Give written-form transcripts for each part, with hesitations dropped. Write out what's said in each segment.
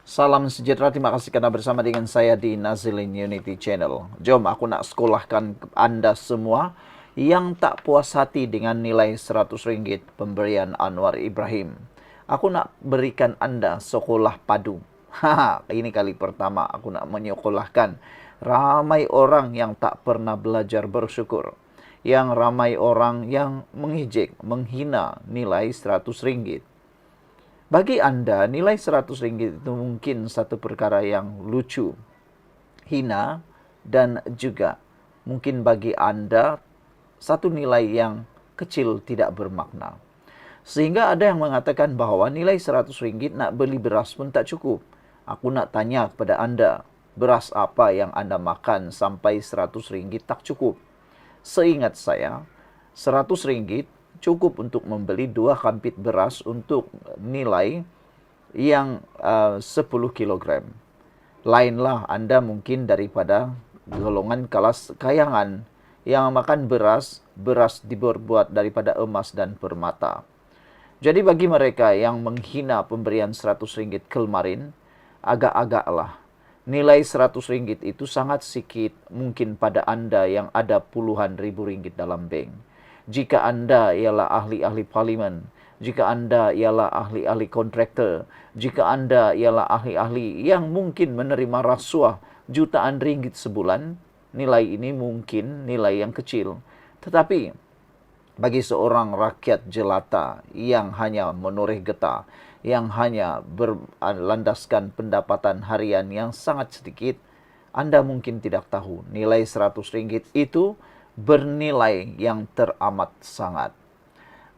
Salam sejahtera, terima kasih karena bersama dengan saya di Nazilin Unity Channel. Jom aku nak sekolahkan Anda semua yang tak puas hati dengan nilai Rp100 pemberian Anwar Ibrahim. Aku nak berikan Anda sekolah padu. Haha, ini kali pertama aku nak menyekolahkan ramai orang yang tak pernah belajar bersyukur. Yang ramai orang yang mengejek, menghina nilai Rp100. Bagi Anda, nilai Rp100 itu mungkin satu perkara yang lucu, hina, dan juga mungkin bagi Anda satu nilai yang kecil tidak bermakna. Sehingga ada yang mengatakan bahwa nilai Rp100 nak beli beras pun tak cukup. Aku nak tanya kepada Anda, beras apa yang Anda makan sampai Rp100 tak cukup? Seingat saya, Rp100 cukup untuk membeli 2 kampit beras untuk nilai yang 10 kilogram. Lainlah Anda mungkin daripada golongan kelas kayangan yang makan beras dibuat daripada emas dan permata. Jadi bagi mereka yang menghina pemberian Rp100 kemarin, agak-agaklah. Nilai Rp100 itu sangat sedikit mungkin pada Anda yang ada puluhan ribu ringgit dalam bank. Jika Anda ialah ahli-ahli parlimen, jika Anda ialah ahli-ahli kontraktor, jika Anda ialah ahli-ahli yang mungkin menerima rasuah jutaan ringgit sebulan, nilai ini mungkin nilai yang kecil. Tetapi bagi seorang rakyat jelata yang hanya menoreh getah, yang hanya berlandaskan pendapatan harian yang sangat sedikit, Anda mungkin tidak tahu nilai Rp100 itu bernilai yang teramat sangat.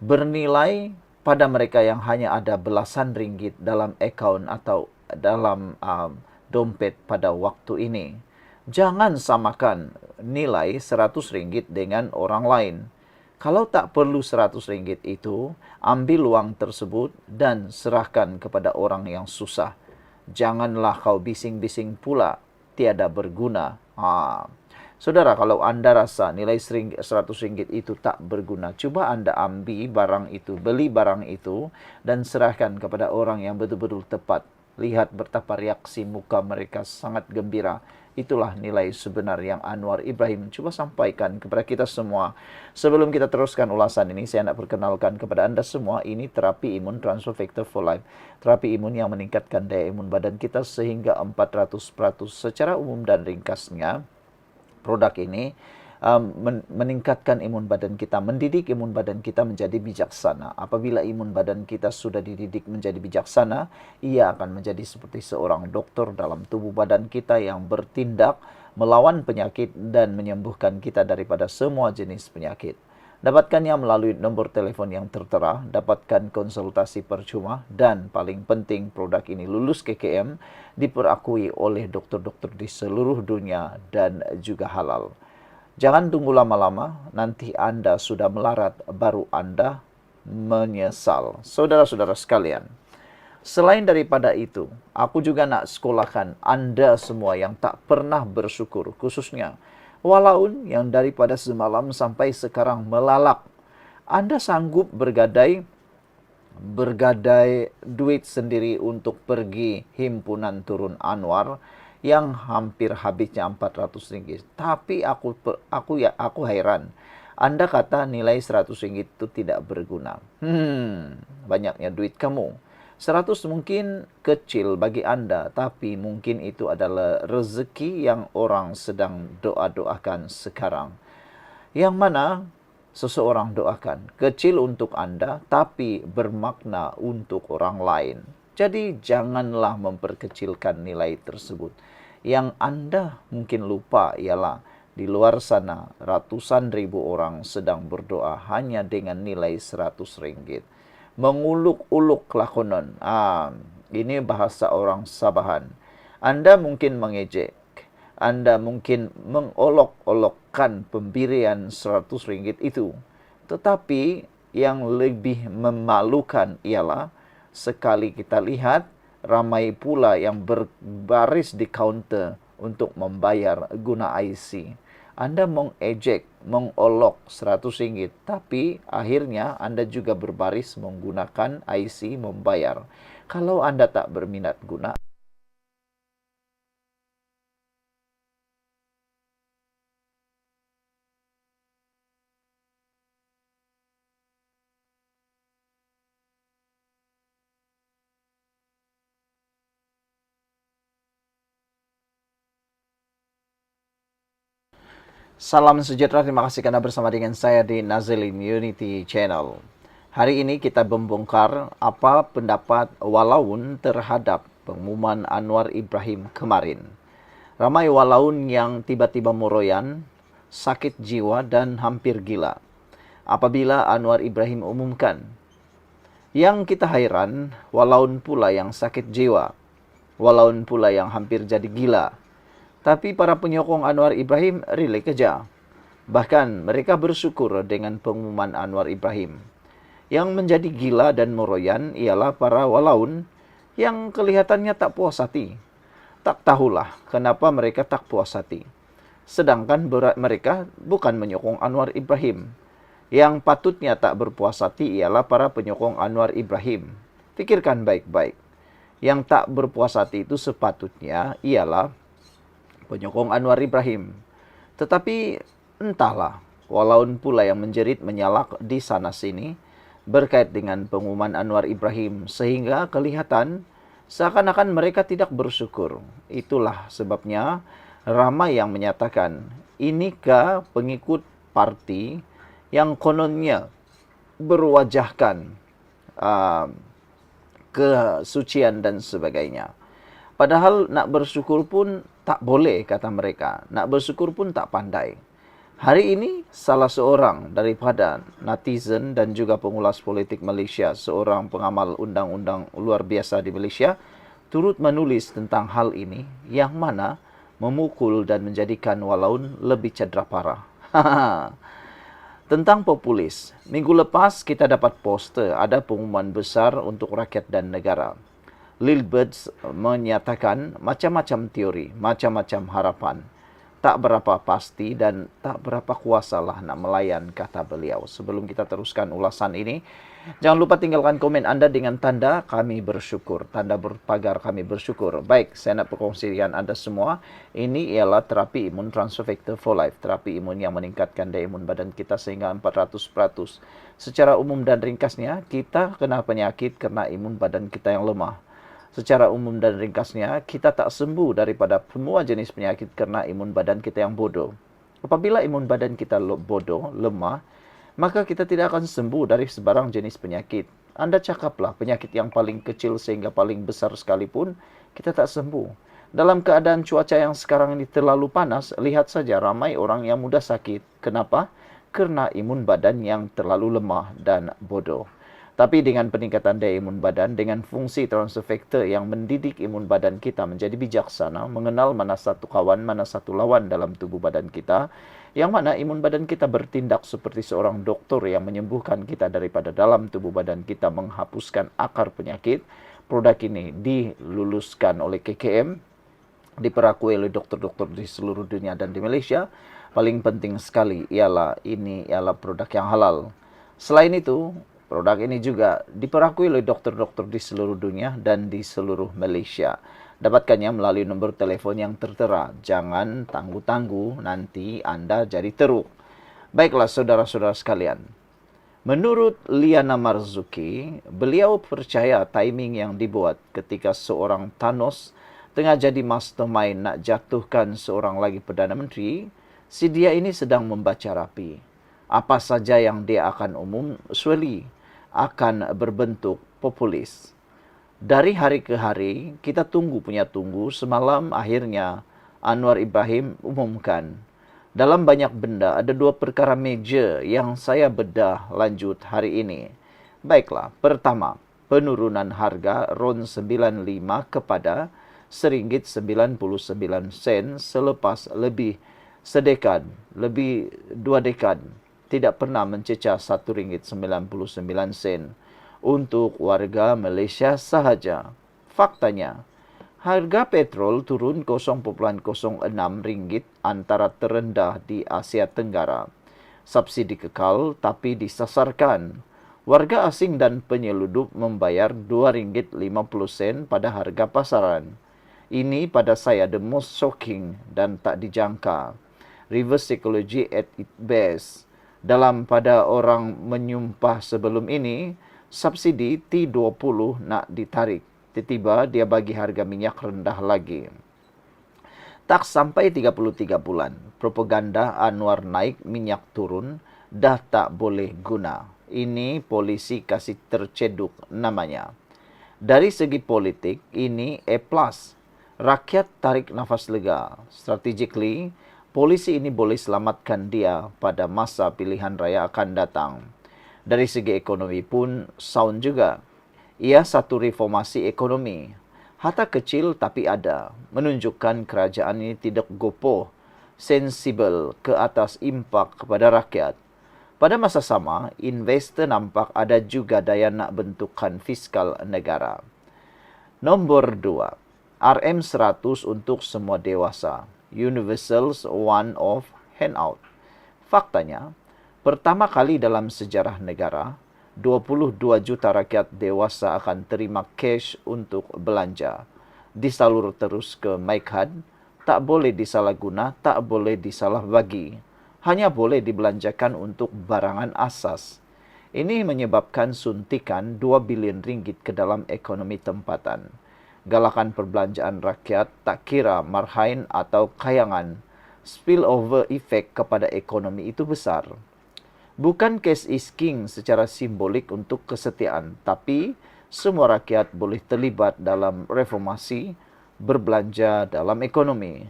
Bernilai pada mereka yang hanya ada belasan ringgit dalam akaun atau dalam dompet pada waktu ini. Jangan samakan nilai Rp100 dengan orang lain. Kalau tak perlu Rp100 itu, ambil uang tersebut dan serahkan kepada orang yang susah. Janganlah kau bising-bising pula, tiada berguna. Saudara, kalau Anda rasa nilai Rp100 itu tak berguna, cuba Anda ambil barang itu, beli barang itu, dan serahkan kepada orang yang betul-betul tepat. Lihat betapa reaksi muka mereka sangat gembira. Itulah nilai sebenar yang Anwar Ibrahim coba sampaikan kepada kita semua. Sebelum kita teruskan ulasan ini, saya nak perkenalkan kepada Anda semua, ini terapi imun Transfer Factor for Life. Terapi imun yang meningkatkan daya imun badan kita sehingga 400% secara umum dan ringkasnya. Produk ini meningkatkan imun badan kita, mendidik imun badan kita menjadi bijaksana. Apabila imun badan kita sudah dididik menjadi bijaksana, ia akan menjadi seperti seorang dokter dalam tubuh badan kita yang bertindak melawan penyakit dan menyembuhkan kita daripada semua jenis penyakit. Dapatkannya melalui nombor telepon yang tertera, dapatkan konsultasi percuma, dan paling penting produk ini lulus KKM, diperakui oleh dokter-dokter di seluruh dunia dan juga halal. Jangan tunggu lama-lama, nanti Anda sudah melarat, baru Anda menyesal. Saudara-saudara sekalian, selain daripada itu, aku juga nak sekolahkan Anda semua yang tak pernah bersyukur, khususnya walaupun yang daripada semalam sampai sekarang melalak. Anda sanggup bergadai duit sendiri untuk pergi himpunan turun Anwar yang hampir habisnya Rp400. Tapi aku heran. Anda kata nilai Rp100 itu tidak berguna. Banyaknya duit kamu. 100 mungkin kecil bagi Anda, tapi mungkin itu adalah rezeki yang orang sedang doa-doakan sekarang. Yang mana seseorang doakan kecil untuk Anda, tapi bermakna untuk orang lain. Jadi janganlah memperkecilkan nilai tersebut. Yang Anda mungkin lupa ialah di luar sana ratusan ribu orang sedang berdoa hanya dengan nilai Rp100. Menguluk-uluklah konon. Ini bahasa orang Sabahan. Anda mungkin mengejek. Anda mungkin mengolok-olokkan pemberian Rp100 itu. Tetapi yang lebih memalukan ialah sekali kita lihat ramai pula yang berbaris di kaunter untuk membayar guna IC. Anda mengejek, mengolok Rp100, tapi akhirnya Anda juga berbaris menggunakan IC membayar. Kalau Anda tak berminat guna Salam sejahtera, terima kasih karena bersama dengan saya di Nazilin Unity Channel. Hari ini kita membongkar apa pendapat walaun terhadap pengumuman Anwar Ibrahim kemarin. Ramai walaun yang tiba-tiba meroyan, sakit jiwa dan hampir gila apabila Anwar Ibrahim umumkan. Yang kita hairan, walaun pula yang sakit jiwa, walaun pula yang hampir jadi gila. Tapi para penyokong Anwar Ibrahim rilek keja. Bahkan mereka bersyukur dengan pengumuman Anwar Ibrahim. Yang menjadi gila dan meroyan ialah para walaun yang kelihatannya tak puas hati. Tak tahulah kenapa mereka tak puas hati. Sedangkan mereka bukan menyokong Anwar Ibrahim. Yang patutnya tak berpuas hati ialah para penyokong Anwar Ibrahim. Pikirkan baik-baik. Yang tak berpuas hati itu sepatutnya ialah penyokong Anwar Ibrahim. Tetapi entahlah, walaupun pula yang menjerit menyalak di sana-sini berkait dengan pengumuman Anwar Ibrahim sehingga kelihatan seakan-akan mereka tidak bersyukur. Itulah sebabnya ramai yang menyatakan, inikah pengikut parti yang kononnya berwajahkan kesucian dan sebagainya. Padahal nak bersyukur pun tak boleh, kata mereka. Nak bersyukur pun tak pandai. Hari ini salah seorang daripada netizen dan juga pengulas politik Malaysia, seorang pengamal undang-undang luar biasa di Malaysia, turut menulis tentang hal ini yang mana memukul dan menjadikan walaun lebih cedera parah. Tentang populis, minggu lepas kita dapat poster ada pengumuman besar untuk rakyat dan negara. Lilberts menyatakan macam-macam teori, macam-macam harapan. Tak berapa pasti dan tak berapa kuasalah nak melayan, kata beliau. Sebelum kita teruskan ulasan ini, jangan lupa tinggalkan komen Anda dengan tanda kami bersyukur. Tanda berpagar kami bersyukur. Baik, saya nak perkongsian Anda semua. Ini ialah terapi imun Transfer Factor for Life. Terapi imun yang meningkatkan daya imun badan kita sehingga 400%. Secara umum dan ringkasnya, kita kena penyakit kerana imun badan kita yang lemah. Secara umum dan ringkasnya, kita tak sembuh daripada semua jenis penyakit kerana imun badan kita yang bodoh. Apabila imun badan kita bodoh, lemah, maka kita tidak akan sembuh dari sebarang jenis penyakit. Anda cakaplah penyakit yang paling kecil sehingga paling besar sekalipun, kita tak sembuh. Dalam keadaan cuaca yang sekarang ini terlalu panas, lihat saja ramai orang yang mudah sakit. Kenapa? Kerana imun badan yang terlalu lemah dan bodoh. Tapi dengan peningkatan daya imun badan, dengan fungsi transfer factor yang mendidik imun badan kita menjadi bijaksana, mengenal mana satu kawan, mana satu lawan dalam tubuh badan kita, yang mana imun badan kita bertindak seperti seorang doktor yang menyembuhkan kita daripada dalam tubuh badan kita, menghapuskan akar penyakit. Produk ini diluluskan oleh KKM, diperakui oleh dokter-dokter di seluruh dunia dan di Malaysia. Paling penting sekali ialah ini ialah produk yang halal. Selain itu, produk ini juga diperakui oleh dokter-dokter di seluruh dunia dan di seluruh Malaysia. Dapatkannya melalui nombor telefon yang tertera. Jangan tangguh-tangguh, nanti Anda jadi teruk. Baiklah saudara-saudara sekalian. Menurut Liana Marzuki, beliau percaya timing yang dibuat ketika seorang Thanos tengah jadi mastermind nak jatuhkan seorang lagi Perdana Menteri, si dia ini sedang membaca rapi. Apa saja yang dia akan akan berbentuk populis. Dari hari ke hari, kita tunggu semalam akhirnya Anwar Ibrahim umumkan. Dalam banyak benda, ada dua perkara major yang saya bedah lanjut hari ini. Baiklah, pertama, penurunan harga RON 95 kepada RM1.99 selepas lebih dua dekad. Tidak pernah mencecah RM1.99 untuk warga Malaysia sahaja. Faktanya, harga petrol turun RM0.06 antara terendah di Asia Tenggara. Subsidi kekal tapi disasarkan. Warga asing dan penyeludup membayar RM2.50 pada harga pasaran. Ini pada saya the most shocking dan tak dijangka. Reverse psychology at its best. Dalam pada orang menyumpah sebelum ini, subsidi T20 nak ditarik. Tiba-tiba dia bagi harga minyak rendah lagi. Tak sampai 33 bulan, propaganda Anwar naik, minyak turun, dah tak boleh guna. Ini polisi kasih terceduk namanya. Dari segi politik, ini A+. Rakyat tarik nafas lega. Strategically, polisi ini boleh selamatkan dia pada masa pilihan raya akan datang. Dari segi ekonomi pun sound juga. Ia satu reformasi ekonomi. Harta kecil tapi ada. Menunjukkan kerajaan ini tidak gopoh, sensibel ke atas impak kepada rakyat. Pada masa sama, investor nampak ada juga daya nak bentukkan fiskal negara. Nombor 2. RM100 untuk semua dewasa. Universal one-off handout. Faktanya, pertama kali dalam sejarah negara, 22 juta rakyat dewasa akan terima cash untuk belanja. Disalur terus ke MyCard, tak boleh disalahguna, tak boleh disalah bagi. Hanya boleh dibelanjakan untuk barangan asas. Ini menyebabkan suntikan 2 bilion ringgit ke dalam ekonomi tempatan. Galakan perbelanjaan rakyat tak kira marhain atau kayangan. Spillover effect kepada ekonomi itu besar. Bukan cash is king secara simbolik untuk kesetiaan, tapi semua rakyat boleh terlibat dalam reformasi, berbelanja dalam ekonomi.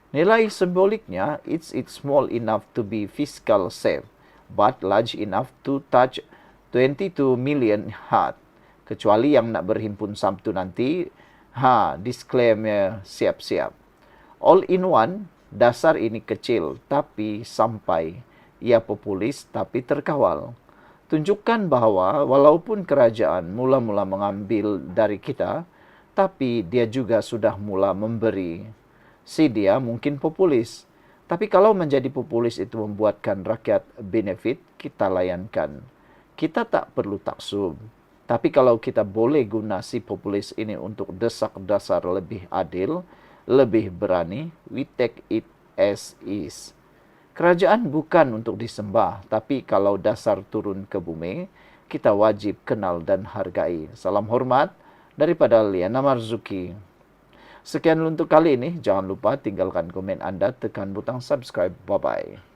Nilai simboliknya, it's small enough to be fiscal safe, but large enough to touch 22 million heart. Kecuali yang nak berhimpun Sabtu nanti, disclaimer siap-siap. All in one, dasar ini kecil tapi sampai. Ia populis tapi terkawal. Tunjukkan bahawa walaupun kerajaan mula-mula mengambil dari kita, tapi dia juga sudah mula memberi. Si dia mungkin populis. Tapi kalau menjadi populis itu membuatkan rakyat benefit, kita layankan. Kita tak perlu taksub. Tapi kalau kita boleh guna si populis ini untuk desak dasar lebih adil, lebih berani, we take it as is. Kerajaan bukan untuk disembah, tapi kalau dasar turun ke bumi, kita wajib kenal dan hargai. Salam hormat daripada Liana Marzuki. Sekian untuk kali ini. Jangan lupa tinggalkan komen Anda, tekan butang subscribe. Bye-bye.